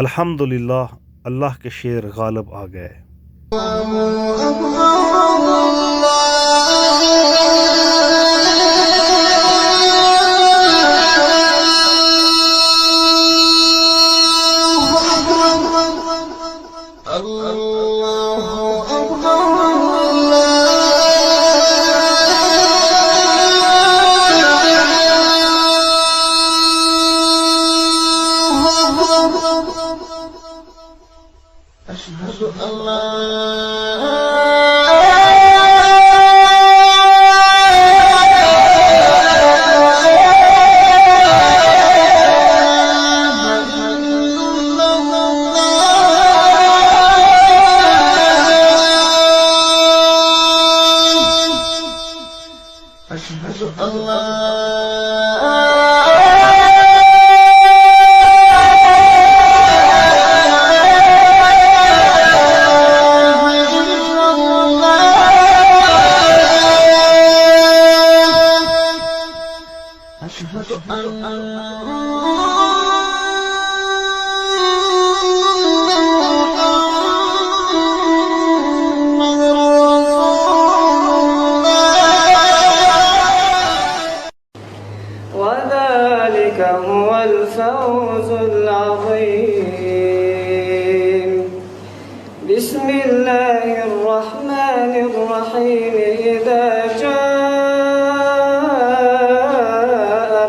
अल्हम्दुलिल्लाह, अल्लाह के शेर गालिब आ गए। وذلك هو الفوز العظيم. بسم الله الرحمن الرحيم. إذا جاء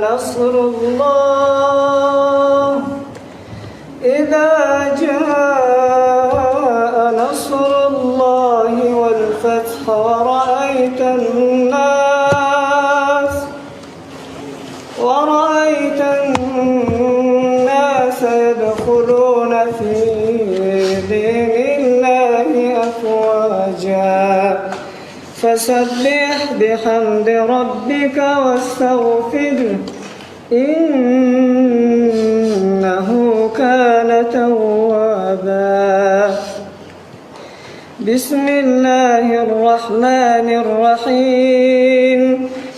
نصر الله والفتح ورأيت الناس يدخلون في دين الله أفواجا فسبح بحمد ربك واستغفره إنه كان توابا. بسم الله الرحمن الرحيم.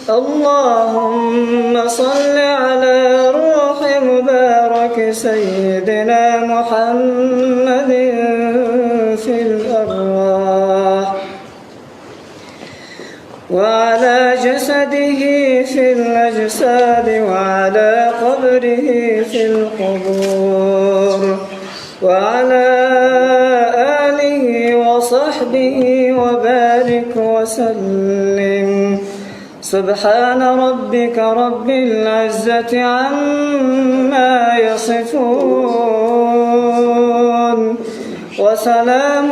اللهم صل على روح مبارك سيدنا محمد في الأرواح وعلى جسده في الأجساد وعلى قبره في القبور وعلى آله وصحبه وبارك وسلم. سبحان ربك رب العزة عما يصفون وسلام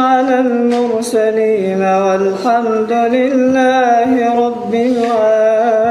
على المرسلين والحمد لله رب العالمين.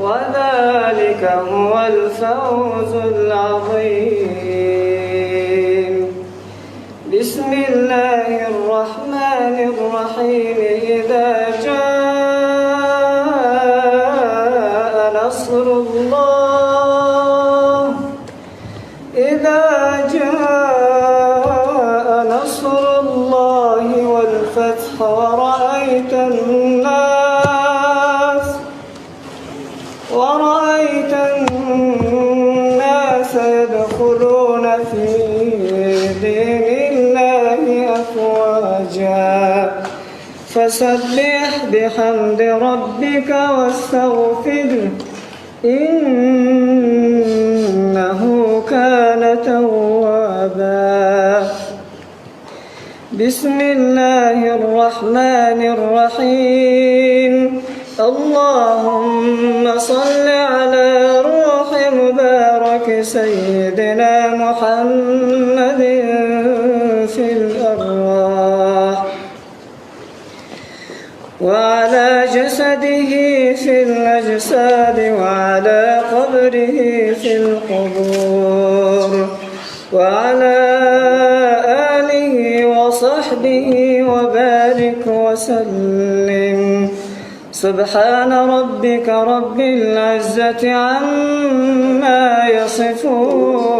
وذلك هو الفوز العظيم. بسم الله الرحمن الرحيم. إذا جاء نصر الله إذا جاء نصر الله والفتح ورأيت الناس يدخلون في دين الله أفواجا فسبح بحمد ربك واستغفره إنه كان توابا. بسم الله الرحمن الرحيم. اللهم صل على روح مبارك سيدنا محمد في الأرواح وعلى جسده في الأجساد وعلى قبره في القبور وعلى آله وصحبه وبارك وسلم. سبحان ربك رب العزة عما يصفون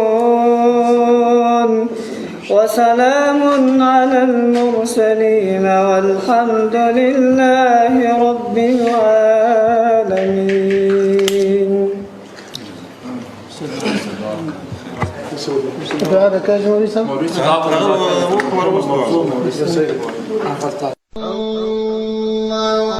وسلام على المرسلين والحمد لله رب العالمين. هذا كاجو